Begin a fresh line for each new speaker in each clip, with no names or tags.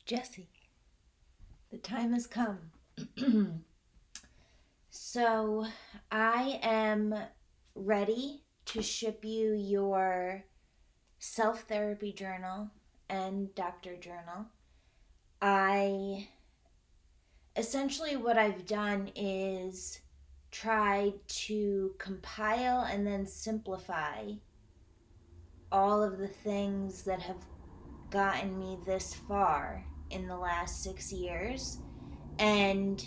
Jesse, the time has come. So, I am ready to ship you your self therapy journal and doctor journal. I essentially what I've done is tried to compile and then simplify all of the things that have gotten me this far in the last 6 years and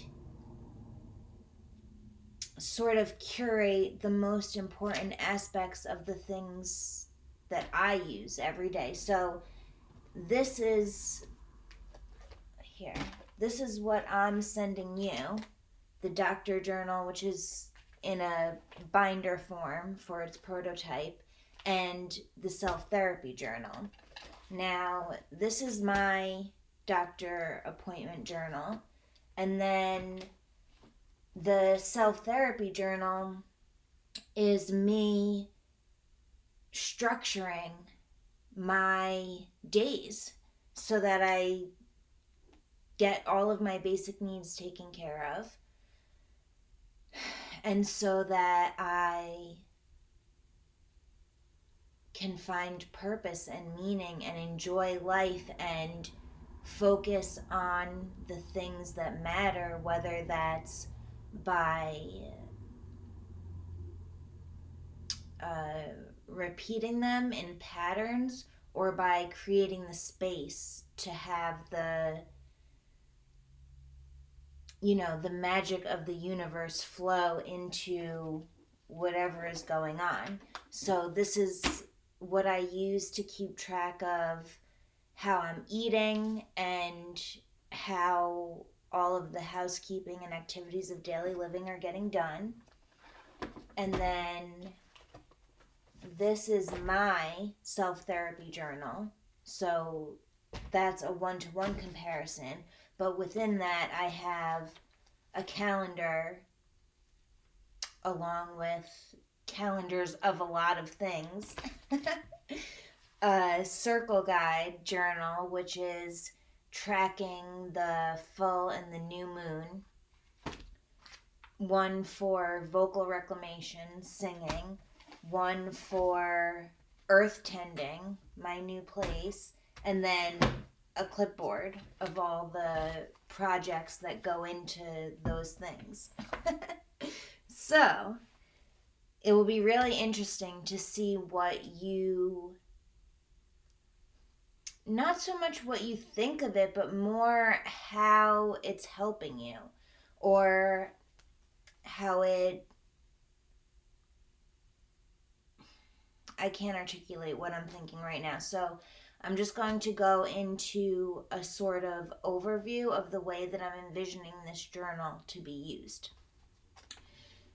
sort of curate the most important aspects of the things that I use every day. So this is here. This is what I'm sending you, the doctor journal, which is in a binder form for its prototype, and the self therapy journal. Now, this is my doctor appointment journal, and then the self therapy journal is me structuring my days so that I get all of my basic needs taken care of, and so that I can find purpose and meaning and enjoy life and focus on the things that matter, whether that's by repeating them in patterns or by creating the space to have the magic of the universe flow into whatever is going on. So this is what I use to keep track of how I'm eating and how all of the housekeeping and activities of daily living are getting done. And then this is my self-therapy journal. So that's a one-to-one comparison. But within that, I have a calendar along with calendars of a lot of things. A circle guide journal, which is tracking the full and the new moon. One for vocal reclamation, singing. One for earth tending, my new place. And then a clipboard of all the projects that go into those things. So, it will be really interesting to see not so much what you think of it, but more how it's helping you, or how I can't articulate what I'm thinking right now. So I'm just going to go into a sort of overview of the way that I'm envisioning this journal to be used.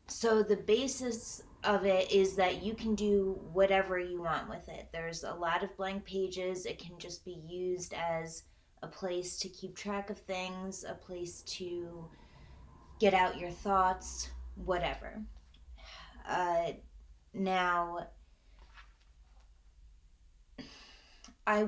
So the basis of it is that you can do whatever you want with it. There's a lot of blank pages. It can just be used as a place to keep track of things, a place to get out your thoughts, whatever. Now, I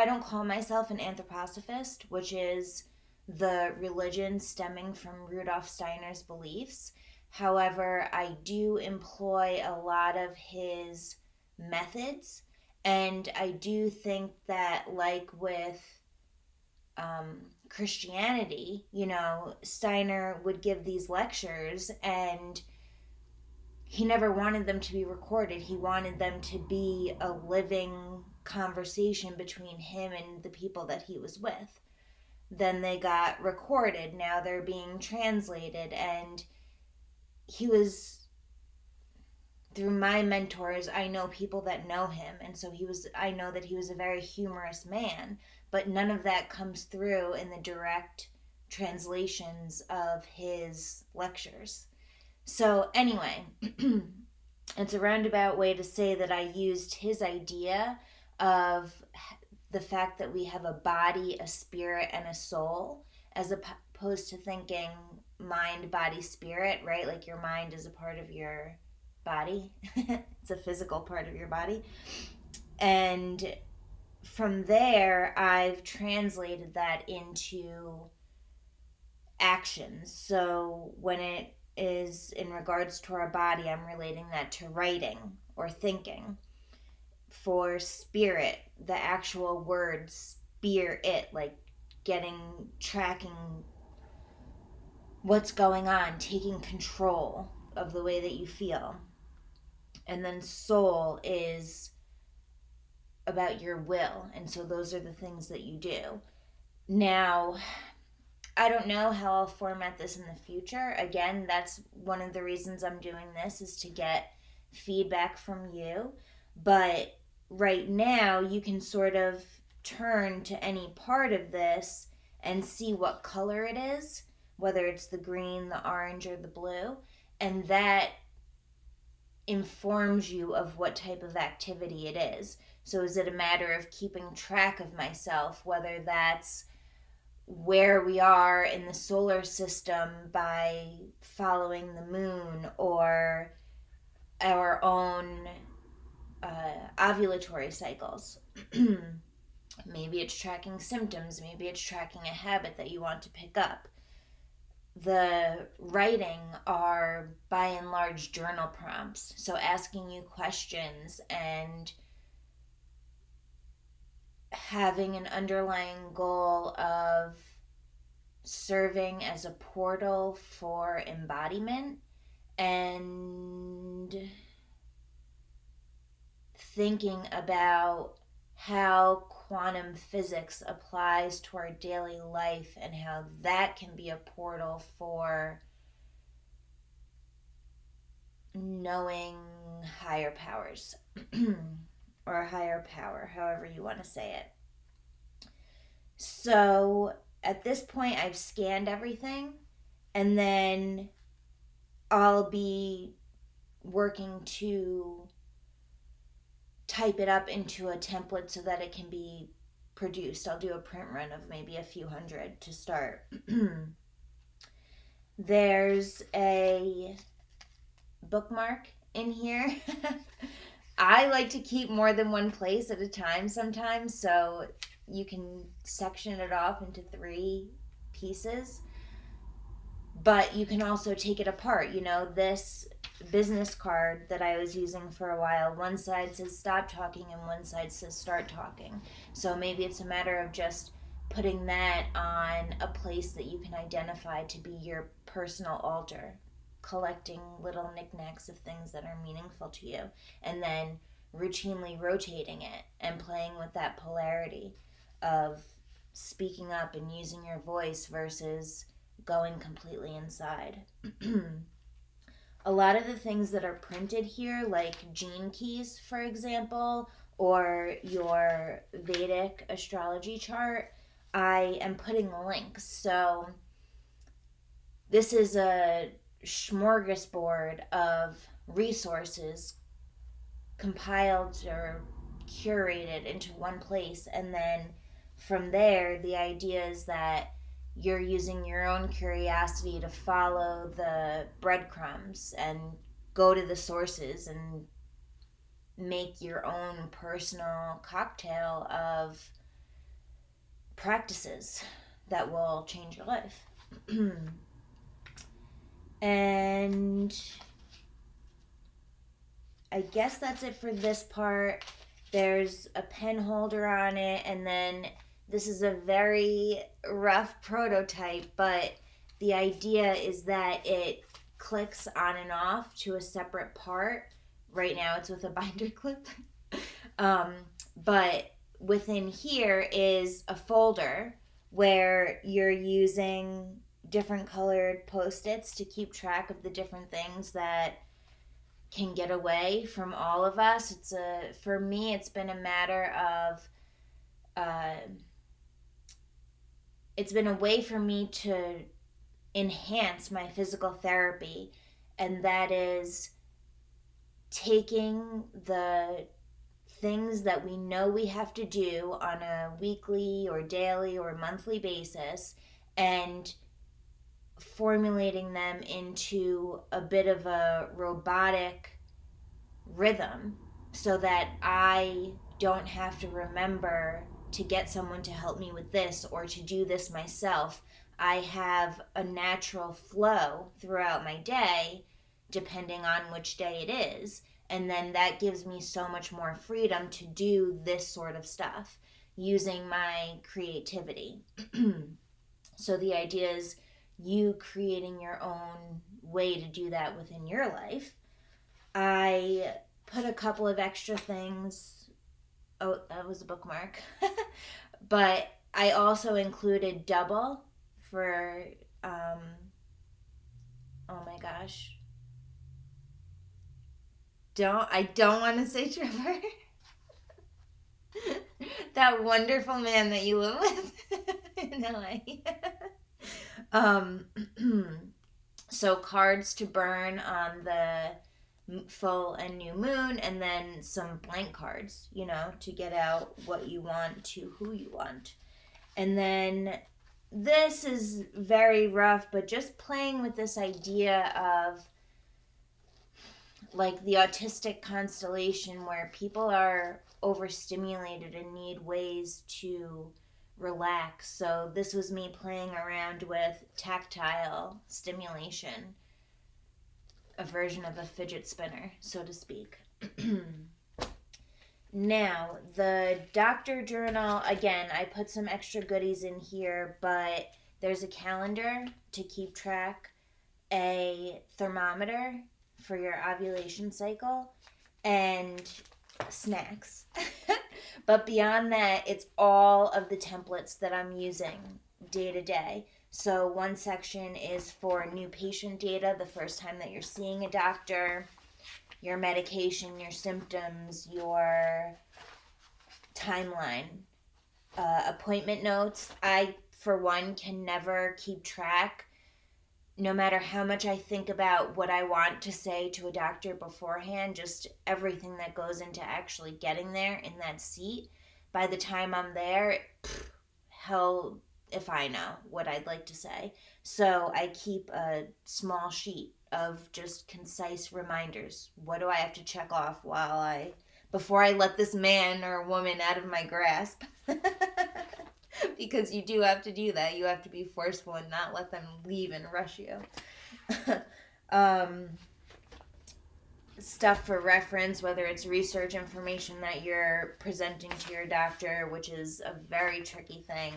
don't call myself an anthroposophist, which is the religion stemming from Rudolf Steiner's beliefs. However, I do employ a lot of his methods, and I do think that, like with Christianity, Steiner would give these lectures, and he never wanted them to be recorded. He wanted them to be a living conversation between him and the people that he was with. Then they got recorded. Now they're being translated, and he was, through my mentors, I know people that know him, and so I know that he was a very humorous man, but none of that comes through in the direct translations of his lectures. So anyway, it's a roundabout way to say that I used his idea of the fact that we have a body, a spirit, and a soul, as opposed to thinking mind, body, spirit, right? Like your mind is a part of your body. It's a physical part of your body. And from there, I've translated that into actions. So when it is in regards to our body, I'm relating that to writing or thinking. For spirit, the actual word spirit, like tracking what's going on, taking control of the way that you feel. And then soul is about your will. And so those are the things that you do. Now, I don't know how I'll format this in the future. Again, that's one of the reasons I'm doing this, is to get feedback from you. But right now, you can sort of turn to any part of this and see what color it is, whether it's the green, the orange, or the blue. And that informs you of what type of activity it is. So is it a matter of keeping track of myself, whether that's where we are in the solar system by following the moon, or our own ovulatory cycles? Maybe it's tracking symptoms, maybe it's tracking a habit that you want to pick up. The writing are by and large journal prompts, so asking you questions and having an underlying goal of serving as a portal for embodiment and thinking about how quantum physics applies to our daily life and how that can be a portal for knowing higher powers or a higher power, however you want to say it. So at this point, I've scanned everything, and then I'll be working to type it up into a template so that it can be produced. I'll do a print run of maybe a few hundred to start. There's a bookmark in here. I like to keep more than one place at a time sometimes, so you can section it off into 3 pieces. But you can also take it apart. This business card that I was using for a while, one side says stop talking and one side says start talking. So maybe it's a matter of just putting that on a place that you can identify to be your personal altar, collecting little knickknacks of things that are meaningful to you, and then routinely rotating it and playing with that polarity of speaking up and using your voice versus going completely inside. A lot of the things that are printed here, like gene keys, for example, or your Vedic astrology chart, I am putting links. So this is a smorgasbord of resources compiled or curated into one place, and then from there, the idea is that you're using your own curiosity to follow the breadcrumbs and go to the sources and make your own personal cocktail of practices that will change your life. And I guess that's it for this part. There's a pen holder on it, and then this is a very rough prototype, but the idea is that it clicks on and off to a separate part. Right now it's with a binder clip. But within here is a folder where you're using different colored Post-its to keep track of the different things that can get away from all of us. For me, it's been a matter of it's been a way for me to enhance my physical therapy, and that is taking the things that we know we have to do on a weekly or daily or monthly basis and formulating them into a bit of a robotic rhythm so that I don't have to remember to get someone to help me with this or to do this myself. I have a natural flow throughout my day, depending on which day it is. And then that gives me so much more freedom to do this sort of stuff using my creativity. So the idea is you creating your own way to do that within your life. I put a couple of extra things. Oh, that was a bookmark. But I also included double for, um, oh my gosh. I don't want to say Trevor. That wonderful man that you live with in LA. um, so cards to burn on the full and new moon, and then some blank cards, to get out what you want to who you want. And then this is very rough, but just playing with this idea of like the autistic constellation where people are overstimulated and need ways to relax. So this was me playing around with tactile stimulation, a version of a fidget spinner, so to speak. Now, the doctor journal, again, I put some extra goodies in here, but there's a calendar to keep track, a thermometer for your ovulation cycle, and snacks. But beyond that, it's all of the templates that I'm using day to day. So one section is for new patient data, the first time that you're seeing a doctor, your medication, your symptoms, your timeline, appointment notes. I, for one, can never keep track, no matter how much I think about what I want to say to a doctor beforehand, just everything that goes into actually getting there in that seat. By the time I'm there, hell if I know what I'd like to say. So I keep a small sheet of just concise reminders. What do I have to check off before I let this man or woman out of my grasp? Because you do have to do that. You have to be forceful and not let them leave and rush you. Stuff for reference, whether it's research information that you're presenting to your doctor, which is a very tricky thing.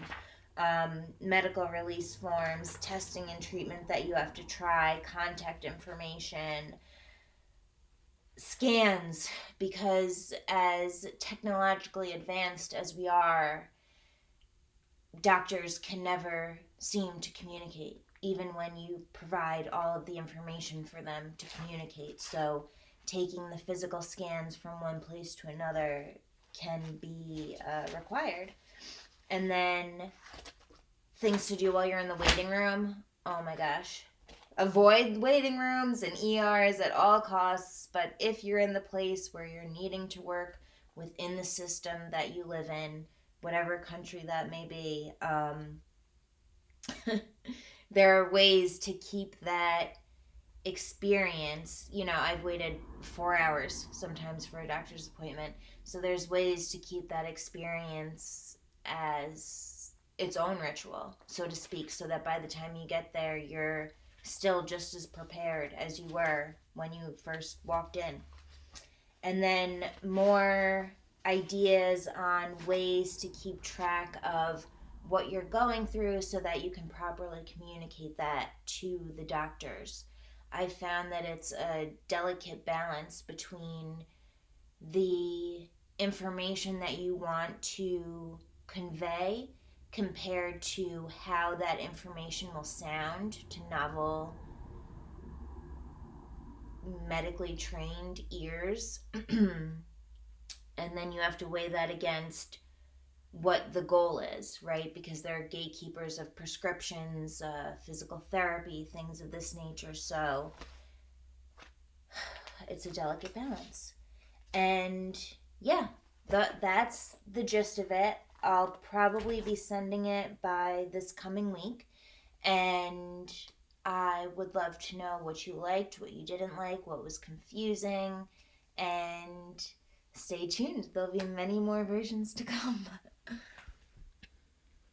Medical release forms, testing and treatment that you have to try, contact information, scans, because as technologically advanced as we are, doctors can never seem to communicate, even when you provide all of the information for them to communicate. So taking the physical scans from one place to another can be required. And then things to do while you're in the waiting room. Oh my gosh. Avoid waiting rooms and ERs at all costs, but if you're in the place where you're needing to work within the system that you live in, whatever country that may be, there are ways to keep that experience. I've waited 4 hours sometimes for a doctor's appointment, so there's ways to keep that experience as its own ritual, so to speak, so that by the time you get there, you're still just as prepared as you were when you first walked in. And then more ideas on ways to keep track of what you're going through so that you can properly communicate that to the doctors. I found that it's a delicate balance between the information that you want to convey compared to how that information will sound to novel, medically trained ears. And then you have to weigh that against what the goal is, right? Because there are gatekeepers of prescriptions, physical therapy, things of this nature. So it's a delicate balance. And yeah, that's the gist of it. I'll probably be sending it by this coming week. And I would love to know what you liked, what you didn't like, what was confusing, and Stay tuned. There'll be many more versions to come.